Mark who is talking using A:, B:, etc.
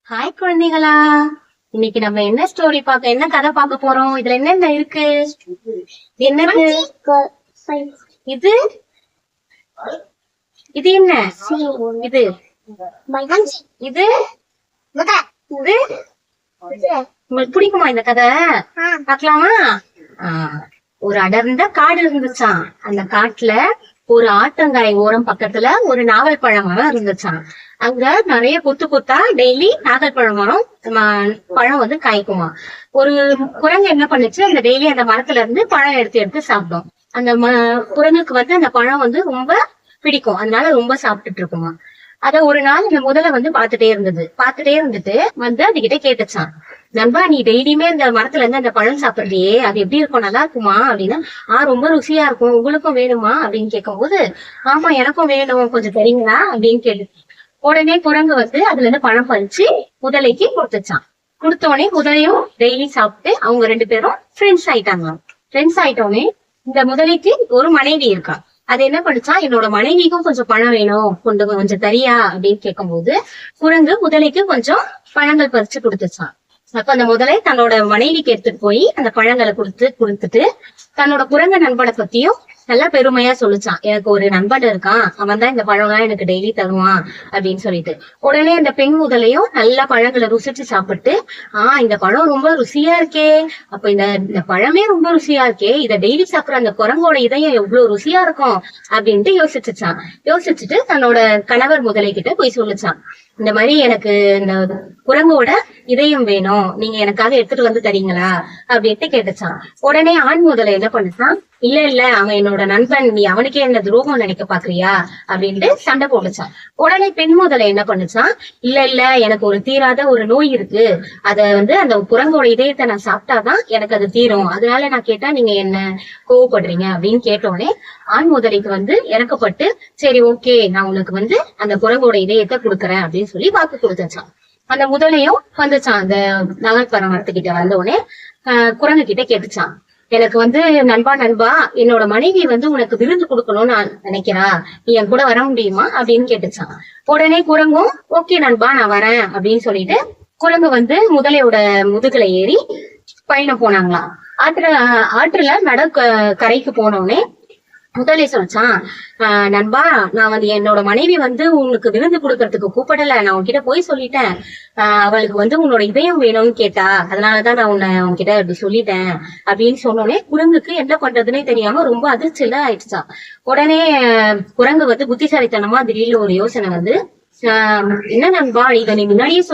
A: Hi குழந்தைகளா. இன்னைக்கு நம்ம என்ன ஸ்டோரி என்ன கதை பார்க்க போறோம்? இதுல என்னென்ன இருக்கு? என்னது இது? இது என்ன? இது இது இது உங்களுக்கு பிடிக்குமா இந்த கதை? பார்க்கலாமா? ஒரு அடர்ந்த காடு இருந்துச்சாம். அந்த காட்டுல ஒரு ஆத்தங்கரை ஓரம் பக்கத்துல ஒரு நாவல் பழ மரம் இருந்துச்சாம். அங்க நிறைய கொத்து கொத்தா டெய்லி நாவல் பழ மரம் பழம் வந்து காய்க்குமா. ஒரு குரங்கு என்ன பண்ணுச்சு, அந்த டெய்லி அந்த மரத்துல இருந்து பழம் எடுத்து எடுத்து சாப்பிடும். அந்த குரங்குக்கு வந்து அந்த பழம் வந்து ரொம்ப பிடிக்கும், அதனால ரொம்ப சாப்பிட்டுட்டு இருக்குமா. அத ஒரு நாள் இந்த முதலை வந்து பாத்துட்டே இருந்துட்டு வந்து அதுகிட்ட கேட்டுச்சான், நண்பா நீ டெய்லியுமே இந்த மரத்துல இருந்து அந்த பழம் சாப்பிடுறியே, அது எப்படி இருக்கும், நல்லா இருக்குமா அப்படின்னா. ரொம்ப ருசியா இருக்கும், உங்களுக்கும் வேணுமா அப்படின்னு கேட்கும் போது, ஆமா எனக்கும் வேணும், கொஞ்சம் தரீங்களா அப்படின்னு கேட்டு உடனே குரங்கு வந்து அதுல இருந்து பழம் பறிச்சு முதலைக்கு கொடுத்துச்சான். கொடுத்தோடனே முதலையும் டெய்லி சாப்பிட்டு அவங்க ரெண்டு பேரும் ஃப்ரெண்ட்ஸ் ஆயிட்டாங்களாம். ஃப்ரெண்ட்ஸ் ஆயிட்டோடனே இந்த முதலைக்கு ஒரு மனைவி இருக்கா. அது என்ன பண்ணுச்சா, என்னோட மனைவிக்கும் கொஞ்சம் பழம் வேணும், கொஞ்சம் தரியா அப்படின்னு கேட்கும் போது குரங்கு முதலைக்கு கொஞ்சம் பழங்கள் பறிச்சு கொடுத்துச்சான். அப்ப அந்த முதலை தன்னோட மனைவிக்கு எடுத்துட்டு போய் அந்த பழங்களை கொடுத்துட்டு தன்னோட குரங்கு நண்பனை பத்தியும் நல்லா பெருமையா சொல்லிச்சான். எனக்கு ஒரு நண்பன் இருக்கான், அவன் தான் இந்த பழம்லாம் எனக்கு டெய்லி தருவான் அப்படின்னு சொல்லிட்டு. உடனே இந்த பெண் முதலையும் நல்ல பழங்களை ருசிச்சு சாப்பிட்டு, இந்த பழம் ரொம்ப ருசியா இருக்கே, அப்ப இந்த பழமே ரொம்ப ருசியா இருக்கே, இதை டெய்லி சாப்பிடுற அந்த குரங்கோட இதயம் எவ்வளவு ருசியா இருக்கும் அப்படின்ட்டு யோசிச்சுட்டு தன்னோட கணவர் முதலை கிட்ட போய் சொல்லிச்சான். இந்த மாதிரி எனக்கு இந்த குரங்கோட இதயம் வேணும், நீங்க எனக்காக எடுத்துட்டு வந்து தரீங்களா அப்படின்ட்டு கேட்டுச்சான். உடனே ஆண் முதலை என்ன பண்ணுச்சான், இல்ல அவன் என்னோட நண்பன், நீ அவனுக்கே என்ன துரோகம் நினைக்க பாக்குறியா அப்படின்ட்டு சண்டை போட்டுச்சான். உடனே பெண் முதலை என்ன பண்ணுச்சான், இல்ல எனக்கு ஒரு தீராத ஒரு நோய் இருக்கு, அத வந்து அந்த குரங்கோட இதயத்தை நான் சாப்பிட்டாதான் எனக்கு அது தீரும், அதனால நான் கேட்டா நீங்க என்ன கோவப்படுறீங்க அப்படின்னு கேட்டோடனே ஆண் முதலைக்கு வந்து இறக்கப்பட்டு, சரி ஓகே நான் உனக்கு வந்து அந்த குரங்கோட இதயத்தை கொடுக்குறேன் அப்படின்னு சொல்லி வாக்கு கொடுத்துச்சான். அந்த முதலையும் வந்துச்சான். அந்த நகர்பற மரத்துக்கிட்ட வந்தோடனே குரங்கு கிட்ட கேட்டுச்சான், எனக்கு வந்து நண்பா என்னோட மனைவி வந்து உனக்கு விருந்து கொடுக்கணும்னு நான் நினைக்கிறா, நீ என் கூட வர முடியுமா அப்படின்னு கேட்டுச்சான். உடனே குரங்கும் ஓகே நண்பா நான் வரேன் அப்படின்னு சொல்லிட்டு குரங்கு வந்து முதலையோட முதுகுல ஏறி பயணம் போனாங்களாம். ஆற்றுல கரைக்கு போனோடனே முதலை சொல்லிச்சான், நண்பா நான் வந்து என்னோட மனைவி வந்து உனக்கு விருந்து கொடுக்கறதுக்கு கூப்பிடல, நான் உன்கிட்ட போய் சொல்லிட்டேன், அவளுக்கு வந்து உன்னோட இதயம் வேணும்னு கேட்டா, அதனாலதான் நான் உன்கிட்ட அப்படி சொல்லிட்டேன் அப்படின்னு சொன்னோடனே குரங்குக்கு என்ன பண்றதுன்னே தெரியாம ரொம்ப அதிர்ச்சியில ஆயிடுச்சான். உடனே குரங்கு வந்து புத்திசாலித்தனமா திடீர்னு ஒரு யோசனை வந்து, என்ன நண்பா இதை நீ முன்னாடியே